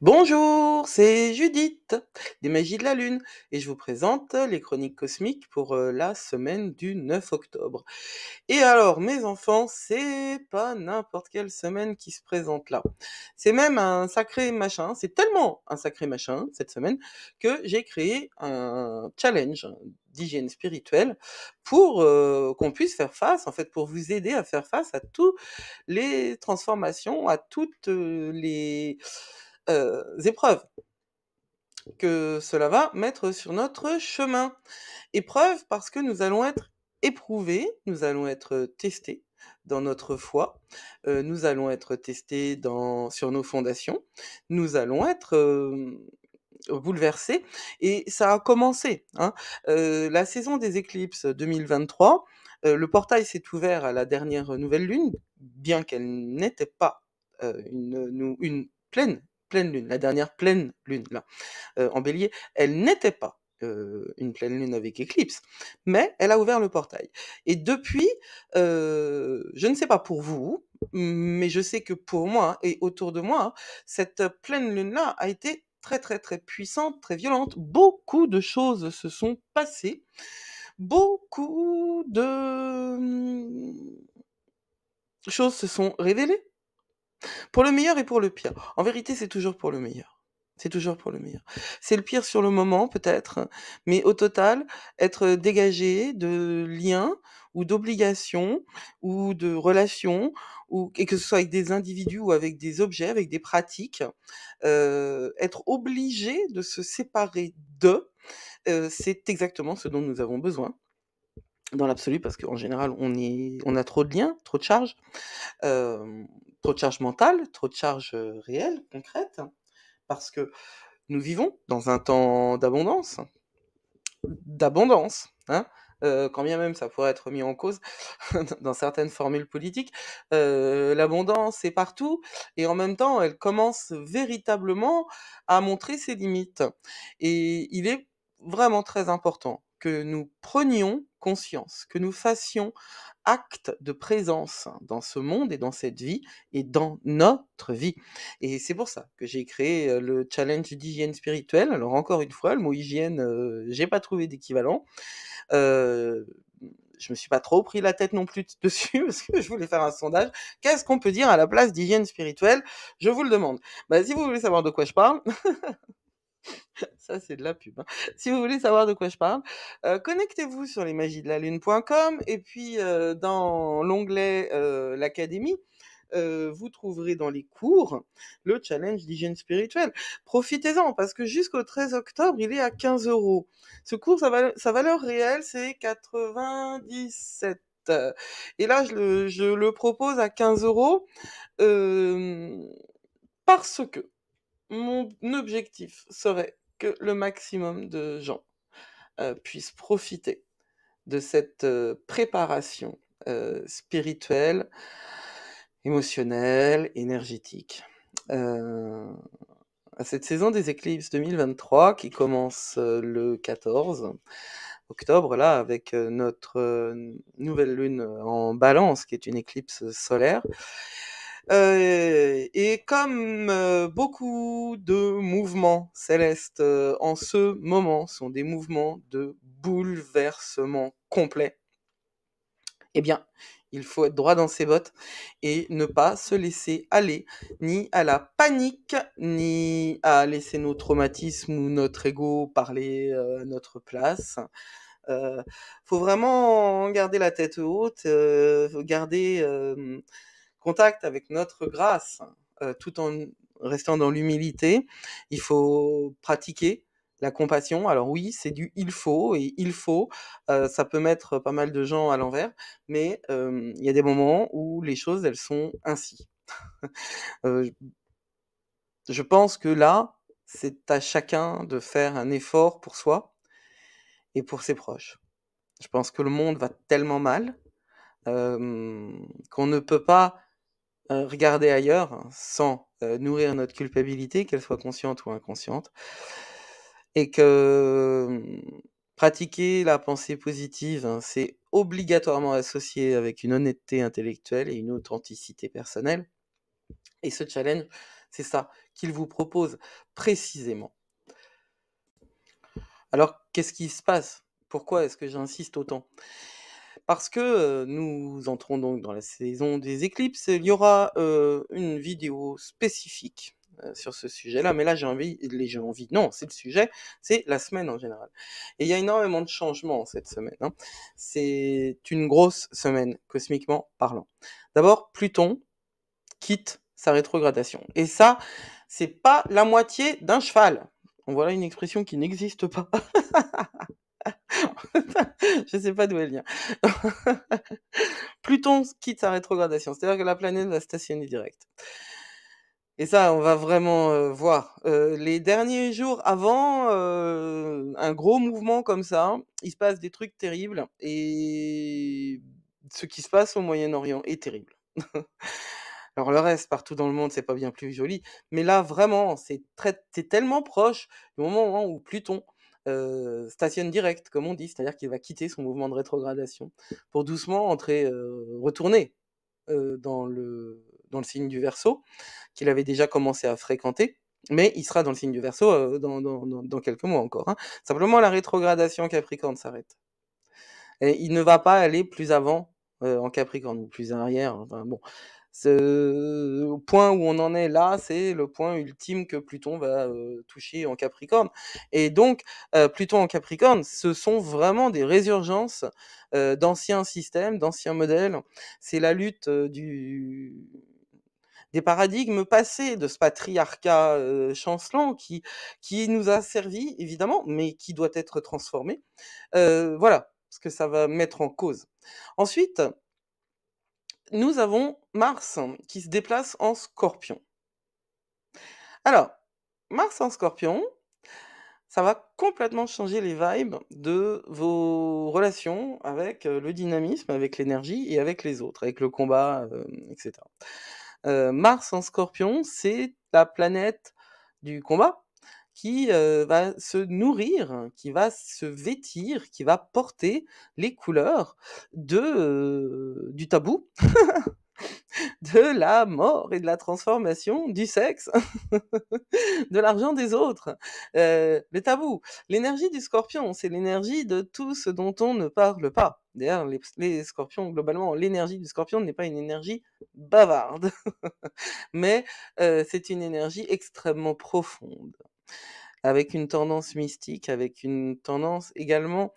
Bonjour, c'est Judith des Magies de la Lune et je vous présente les chroniques cosmiques pour la semaine du 9 octobre. Et alors, mes enfants, c'est pas n'importe quelle semaine qui se présente là. C'est même un sacré machin, c'est tellement un sacré machin cette semaine que j'ai créé un challenge d'hygiène spirituelle pour qu'on puisse faire face, en fait, pour vous aider à faire face à toutes les transformations, à toutes les épreuves que cela va mettre sur notre chemin. Épreuves parce que nous allons être éprouvés, nous allons être testés dans notre foi, nous allons être testés sur nos fondations, nous allons être bouleversés et ça a commencé, hein. La saison des éclipses 2023, le portail s'est ouvert à la dernière nouvelle lune, bien qu'elle n'était pas une pleine lune, la dernière pleine lune là, en bélier, elle n'était pas une pleine lune avec éclipse, mais elle a ouvert le portail. Et depuis, je ne sais pas pour vous, mais je sais que pour moi et autour de moi, cette pleine lune-là a été très très très puissante, très violente. Beaucoup de choses se sont passées, beaucoup de choses se sont révélées. Pour le meilleur et pour le pire. En vérité, c'est toujours pour le meilleur. C'est toujours pour le meilleur. C'est le pire sur le moment, peut-être, mais au total, être dégagé de liens ou d'obligations ou de relations, et que ce soit avec des individus ou avec des objets, avec des pratiques, être obligé de se séparer d'eux, c'est exactement ce dont nous avons besoin dans l'absolu, parce qu'en général, on a trop de liens, trop de charges, trop de charge mentale, trop de charge réelle, concrète, parce que nous vivons dans un temps d'abondance, hein, quand bien même ça pourrait être mis en cause dans certaines formules politiques. L'abondance est partout et en même temps, elle commence véritablement à montrer ses limites. Et il est vraiment très important que nous prenions conscience, que nous fassions acte de présence dans ce monde et dans cette vie et dans notre vie. Et c'est pour ça que j'ai créé le challenge d'hygiène spirituelle. Alors encore une fois, le mot hygiène, j'ai pas trouvé d'équivalent. Euh, je me suis pas trop pris la tête non plus dessus parce que je voulais faire un sondage. Qu'est-ce qu'on peut dire à la place d'hygiène spirituelle? Je vous le demande. Bah, si vous voulez savoir de quoi je parle, ça c'est de la pub, hein. Si vous voulez savoir de quoi je parle, connectez-vous sur lesmagiesdelalune.com et puis dans l'onglet l'académie, vous trouverez dans les cours le challenge d'hygiène spirituelle. Profitez-en parce que jusqu'au 13 octobre, il est à 15 €. Ce cours, sa valeur réelle, c'est 97. Et là, je le propose à 15 € euh, parce que mon objectif serait que le maximum de gens puissent profiter de cette préparation spirituelle, émotionnelle, énergétique. Euh, à cette saison des éclipses 2023 qui commence le 14 octobre, là, avec notre nouvelle lune en balance, qui est une éclipse solaire. Et comme beaucoup de mouvements célestes en ce moment sont des mouvements de bouleversement complet, eh bien, il faut être droit dans ses bottes et ne pas se laisser aller ni à la panique, ni à laisser nos traumatismes ou notre ego parler à notre place. Euh, faut vraiment garder la tête haute, garder contact avec notre grâce, tout en restant dans l'humilité. Il faut pratiquer la compassion. Alors oui, c'est du il faut, et il faut, ça peut mettre pas mal de gens à l'envers, mais il y a des moments où les choses, elles sont ainsi. Euh, je pense que là, c'est à chacun de faire un effort pour soi et pour ses proches. Je pense que le monde va tellement mal qu'on ne peut pas regarder ailleurs sans nourrir notre culpabilité, qu'elle soit consciente ou inconsciente, et que pratiquer la pensée positive, hein, c'est obligatoirement associé avec une honnêteté intellectuelle et une authenticité personnelle. Et ce challenge, c'est ça qu'il vous propose précisément. Alors, qu'est-ce qui se passe? Pourquoi est-ce que j'insiste autant? Parce que nous entrons donc dans la saison des éclipses. Il y aura une vidéo spécifique sur ce sujet-là, mais là non, c'est le sujet, c'est la semaine en général. Et il y a énormément de changements cette semaine, hein. C'est une grosse semaine, cosmiquement parlant. D'abord, Pluton quitte sa rétrogradation. Et ça, c'est pas la moitié d'un cheval. Voilà une expression qui n'existe pas. Je sais pas d'où elle vient. Pluton quitte sa rétrogradation, c'est-à-dire que la planète va stationner direct. Et ça, on va vraiment voir. Les derniers jours avant un gros mouvement comme ça, il se passe des trucs terribles et ce qui se passe au Moyen-Orient est terrible. Alors le reste, partout dans le monde, c'est pas bien plus joli, mais là vraiment, c'est tellement proche du moment où Pluton stationne direct, comme on dit, c'est-à-dire qu'il va quitter son mouvement de rétrogradation pour doucement retourner dans le signe du Verseau, qu'il avait déjà commencé à fréquenter, mais il sera dans le signe du Verseau dans quelques mois encore, hein. Simplement, la rétrogradation Capricorne s'arrête. Et il ne va pas aller plus avant en Capricorne, ou plus arrière, enfin bon. Au point où on en est là, c'est le point ultime que Pluton va toucher en Capricorne. Et donc, Pluton en Capricorne, ce sont vraiment des résurgences d'anciens systèmes, d'anciens modèles. C'est la lutte des paradigmes passés, de ce patriarcat chancelant qui nous a servi, évidemment, mais qui doit être transformé. Voilà ce que ça va mettre en cause. Ensuite, nous avons Mars qui se déplace en Scorpion. Alors, Mars en Scorpion, ça va complètement changer les vibes de vos relations avec le dynamisme, avec l'énergie et avec les autres, avec le combat, etc. Mars en Scorpion, c'est la planète du combat qui va se nourrir, qui va se vêtir, qui va porter les couleurs du tabou, de la mort et de la transformation, du sexe, de l'argent des autres. Le tabou. L'énergie du Scorpion, c'est l'énergie de tout ce dont on ne parle pas. D'ailleurs, les Scorpions, globalement, l'énergie du Scorpion n'est pas une énergie bavarde, mais c'est une énergie extrêmement profonde, avec une tendance mystique, avec une tendance également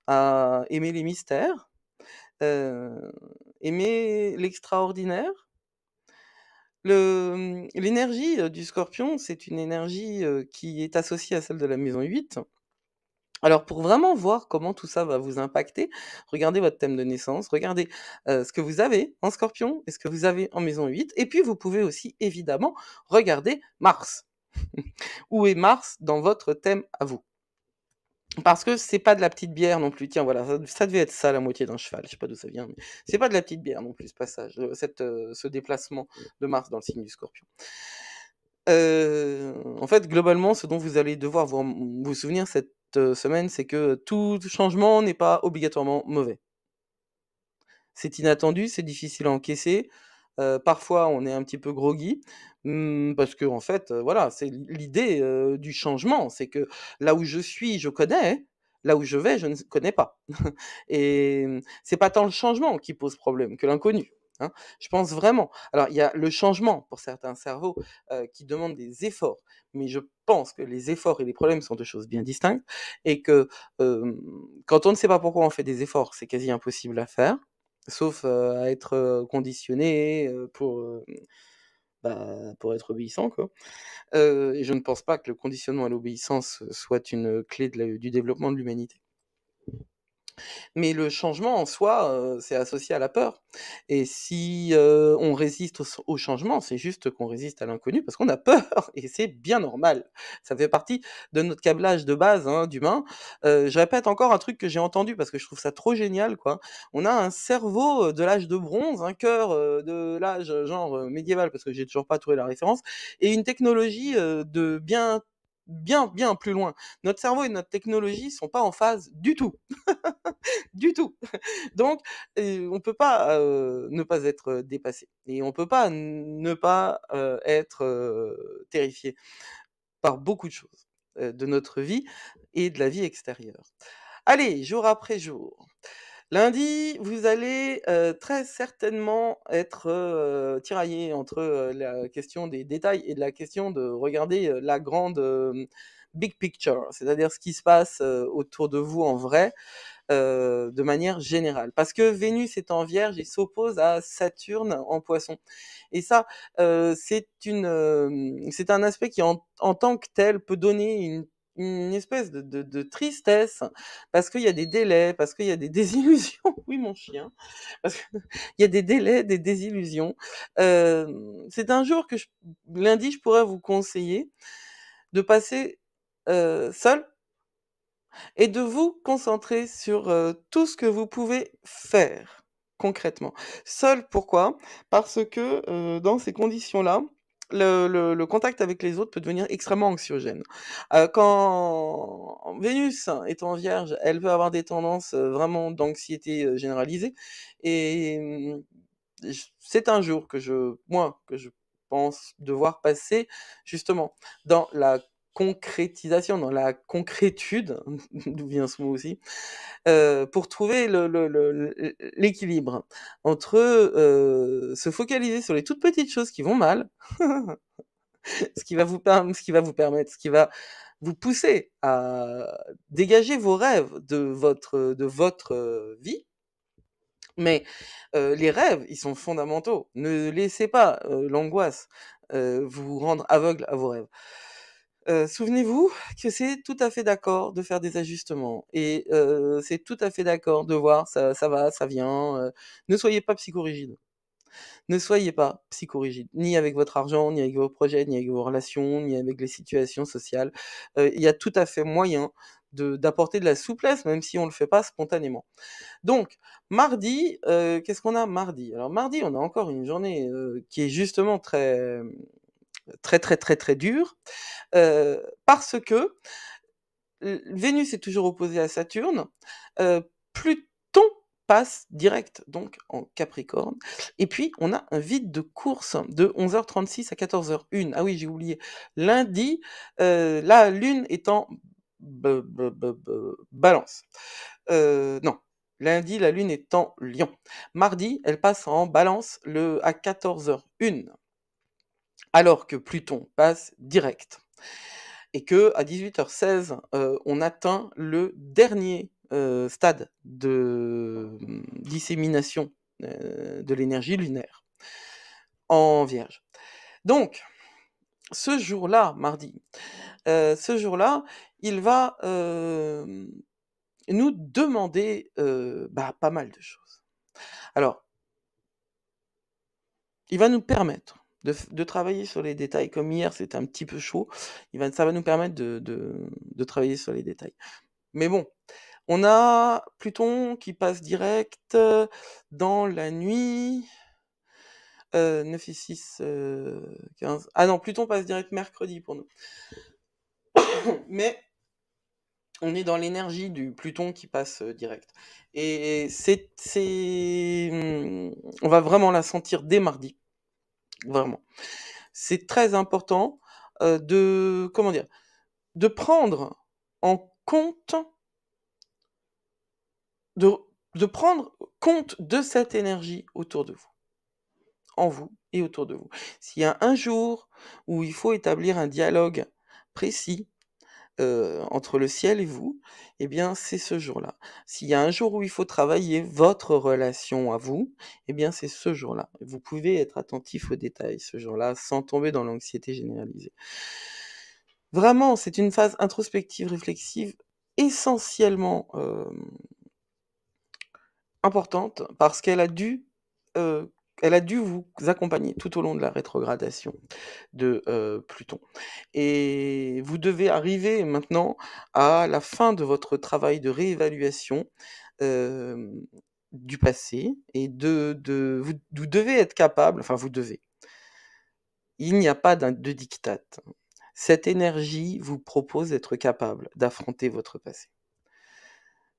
à aimer les mystères, aimer l'extraordinaire. L'énergie du Scorpion, c'est une énergie qui est associée à celle de la maison 8. Alors pour vraiment voir comment tout ça va vous impacter, regardez votre thème de naissance, regardez ce que vous avez en Scorpion et ce que vous avez en maison 8, et puis vous pouvez aussi évidemment regarder Mars. Où est Mars dans votre thème à vous? Parce que c'est pas de la petite bière non plus. Tiens, voilà, ça devait être ça, la moitié d'un cheval. Je sais pas d'où ça vient, mais c'est pas de la petite bière non plus, ce passage, ce déplacement de Mars dans le signe du Scorpion. En fait, globalement, ce dont vous allez devoir vous souvenir cette semaine, c'est que tout changement n'est pas obligatoirement mauvais. C'est inattendu, c'est difficile à encaisser. Parfois, on est un petit peu groggy, parce que en fait, voilà, c'est l'idée du changement. C'est que là où je suis, je connais, là où je vais, je ne connais pas. Et c'est pas tant le changement qui pose problème que l'inconnu, hein. Je pense vraiment. Alors, il y a le changement pour certains cerveaux qui demandent des efforts, mais je pense que les efforts et les problèmes sont deux choses bien distinctes, et que quand on ne sait pas pourquoi on fait des efforts, c'est quasi impossible à faire, sauf à être conditionné pour être obéissant, quoi. Et je ne pense pas que le conditionnement à l'obéissance soit une clé du développement de l'humanité. Mais le changement en soi, c'est associé à la peur. Et si on résiste au changement, c'est juste qu'on résiste à l'inconnu parce qu'on a peur, et c'est bien normal. Ça fait partie de notre câblage de base, hein, d'humain. Je répète encore un truc que j'ai entendu parce que je trouve ça trop génial, quoi. On a un cerveau de l'âge de bronze, un cœur de l'âge genre médiéval, parce que j'ai toujours pas trouvé la référence, et une technologie bien, bien plus loin. Notre cerveau et notre technologie sont pas en phase du tout, du tout. Donc, on peut pas ne pas être dépassé et on peut pas ne pas être terrifié par beaucoup de choses de notre vie et de la vie extérieure. Allez, jour après jour. Lundi, vous allez très certainement être tiraillé entre la question des détails et de la question de regarder la grande big picture, c'est-à-dire ce qui se passe autour de vous en vrai, de manière générale. Parce que Vénus est en Vierge et s'oppose à Saturne en Poisson. Et ça, c'est un aspect qui, en tant que tel, peut donner une espèce de tristesse, parce qu'il y a des délais, parce qu'il y a des désillusions. Oui, mon chien. Parce qu'il y a des délais, des désillusions. C'est un jour que lundi, je pourrais vous conseiller de passer seul et de vous concentrer sur tout ce que vous pouvez faire concrètement. Seul, pourquoi? Parce que dans ces conditions-là, le contact avec les autres peut devenir extrêmement anxiogène. Quand Vénus est en Vierge, elle peut avoir des tendances vraiment d'anxiété généralisée. Et c'est un jour que je pense devoir passer justement dans la concrétisation, dans la concrétude, d'où vient ce mot aussi, pour trouver l'équilibre entre se focaliser sur les toutes petites choses qui vont mal, ce qui va vous pousser à dégager vos rêves de votre vie. Mais les rêves, ils sont fondamentaux. Ne laissez pas l'angoisse vous rendre aveugle à vos rêves. Souvenez-vous que c'est tout à fait d'accord de faire des ajustements et c'est tout à fait d'accord de voir ça va, ça vient. Ne soyez pas psychorigide. Ne soyez pas psychorigide, ni avec votre argent, ni avec vos projets, ni avec vos relations, ni avec les situations sociales. Il y a tout à fait moyen d'apporter de la souplesse, même si on le fait pas spontanément. Donc, mardi, qu'est-ce qu'on a mardi? Alors mardi, on a encore une journée qui est justement très, très, très, très, très dure, parce que Vénus est toujours opposée à Saturne, Pluton passe direct donc en Capricorne, et puis on a un vide de course de 11h36 à 14h01. Ah oui, j'ai oublié. Lundi, la Lune est en Balance. Non, lundi, la Lune est en Lion. Mardi, elle passe en Balance à 14h01, alors que Pluton passe direct. Et que à 18h16, on atteint le dernier stade de dissémination de l'énergie lunaire en Vierge. Donc, ce jour-là, mardi, il va nous demander pas mal de choses. Alors, il va nous permettre de travailler sur les détails. Comme hier, c'était un petit peu chaud, ça va nous permettre de travailler sur les détails. Mais bon, on a Pluton qui passe direct dans la nuit. 9 et 6, 15. Ah non, Pluton passe direct mercredi pour nous. Mais on est dans l'énergie du Pluton qui passe direct. Et on va vraiment la sentir dès mardi. Vraiment. C'est très important comment dire, de prendre en compte, de prendre compte de cette énergie autour de vous, en vous et autour de vous. S'il y a un jour où il faut établir un dialogue précis entre le ciel et vous, eh bien c'est ce jour-là. S'il y a un jour où il faut travailler votre relation à vous, eh bien c'est ce jour-là. Vous pouvez être attentif aux détails ce jour-là sans tomber dans l'anxiété généralisée. Vraiment, c'est une phase introspective, réflexive, essentiellement importante, parce qu'elle a dû vous accompagner tout au long de la rétrogradation de Pluton. Et vous devez arriver maintenant à la fin de votre travail de réévaluation du passé, et vous devez être capable, enfin vous devez. Il n'y a pas de diktat. Cette énergie vous propose d'être capable d'affronter votre passé.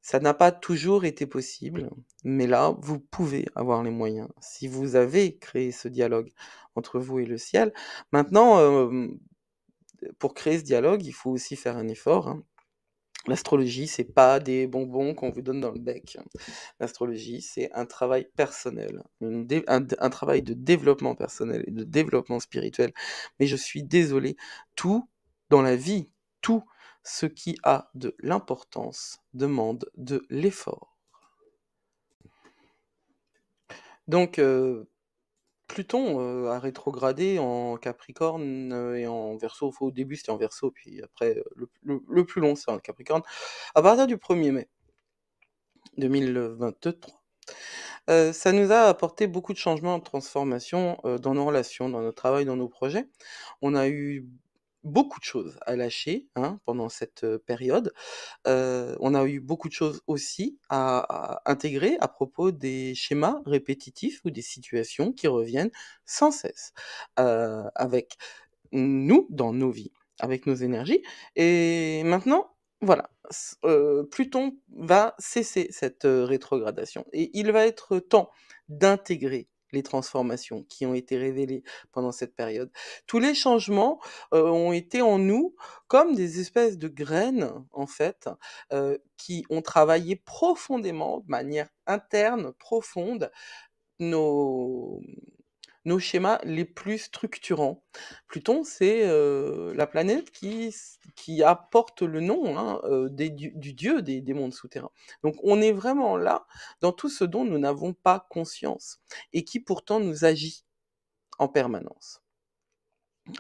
Ça n'a pas toujours été possible, mais là, vous pouvez avoir les moyens. Si vous avez créé ce dialogue entre vous et le ciel, maintenant, pour créer ce dialogue, il faut aussi faire un effort, hein. L'astrologie, c'est pas des bonbons qu'on vous donne dans le bec. L'astrologie, c'est un travail personnel, un travail de développement personnel et de développement spirituel. Mais je suis désolé, tout dans la vie, tout ce qui a de l'importance demande de l'effort. Donc, Pluton a rétrogradé en Capricorne et en Verseau. Enfin, au début, c'était en Verseau, puis après, le plus long, c'est en Capricorne. À partir du 1er mai 2023, ça nous a apporté beaucoup de changements, de transformations dans nos relations, dans notre travail, dans nos projets. On a eu beaucoup de choses à lâcher, hein, pendant cette période. On a eu beaucoup de choses aussi à intégrer à propos des schémas répétitifs ou des situations qui reviennent sans cesse avec nous dans nos vies, avec nos énergies. Et maintenant, voilà, Pluton va cesser cette rétrogradation et il va être temps d'intégrer les transformations qui ont été révélées pendant cette période. Tous les changements ont été en nous comme des espèces de graines, en fait, qui ont travaillé profondément, de manière interne, profonde, nos, nos schémas les plus structurants. Pluton, c'est la planète qui apporte le nom, hein, du dieu des mondes souterrains. Donc on est vraiment là dans tout ce dont nous n'avons pas conscience et qui pourtant nous agit en permanence.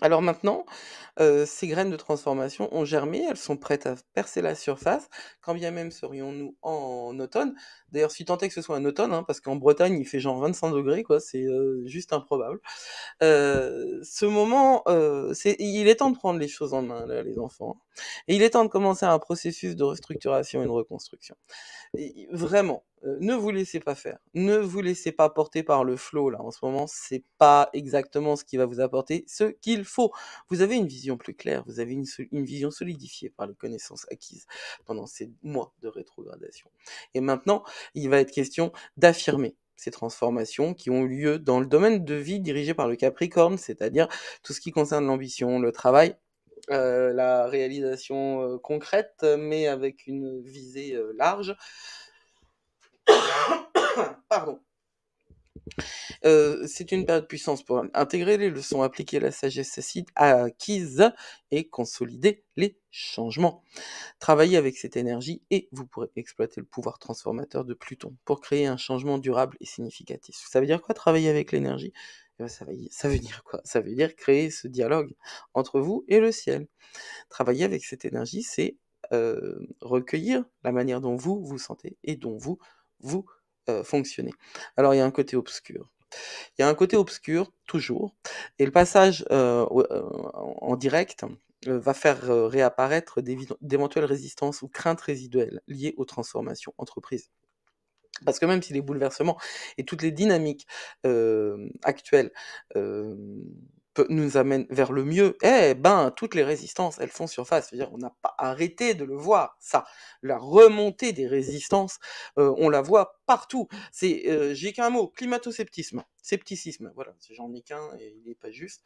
Alors maintenant, ces graines de transformation ont germé, elles sont prêtes à percer la surface, quand bien même serions-nous en automne. D'ailleurs, si tant est que ce soit un automne, hein, parce qu'en Bretagne, il fait genre 25 degrés, quoi, c'est juste improbable. Ce moment, il est temps de prendre les choses en main, là, les enfants. Et il est temps de commencer un processus de restructuration et de reconstruction. Et vraiment, ne vous laissez pas faire. Ne vous laissez pas porter par le flot, là, en ce moment. C'est pas exactement ce qui va vous apporter ce qu'il faut. Vous avez une vision plus claire, vous avez une vision solidifiée par les connaissances acquises pendant ces mois de rétrogradation. Et maintenant, il va être question d'affirmer ces transformations qui ont eu lieu dans le domaine de vie dirigé par le Capricorne, c'est-à-dire tout ce qui concerne l'ambition, le travail, la réalisation concrète, mais avec une visée large. Pardon. C'est une période de puissance pour intégrer les leçons, appliquer la sagesse acquise et consolider les changements. Travaillez avec cette énergie et vous pourrez exploiter le pouvoir transformateur de Pluton pour créer un changement durable et significatif. Ça veut dire quoi, travailler avec l'énergie? Eh ben, ça veut dire quoi? Ça veut dire créer ce dialogue entre vous et le ciel. Travailler avec cette énergie, c'est recueillir la manière dont vous vous sentez et dont vous fonctionnez. Alors il y a un côté obscur. Il y a un côté obscur, toujours, et le passage en direct va faire réapparaître d'éventuelles résistances ou craintes résiduelles liées aux transformations entreprises. Parce que même si les bouleversements et toutes les dynamiques actuelles nous amènent vers le mieux, eh ben, toutes les résistances, elles font surface. C'est-à-dire, on n'a pas arrêté de le voir, ça. La remontée des résistances, on la voit partout. J'ai qu'un mot, climato-sceptisme. Scepticisme, voilà, j'en ai qu'un et il n'est pas juste.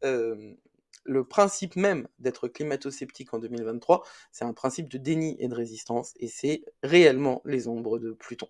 Le principe même d'être climato-sceptique en 2023, c'est un principe de déni et de résistance, et c'est réellement les ombres de Pluton.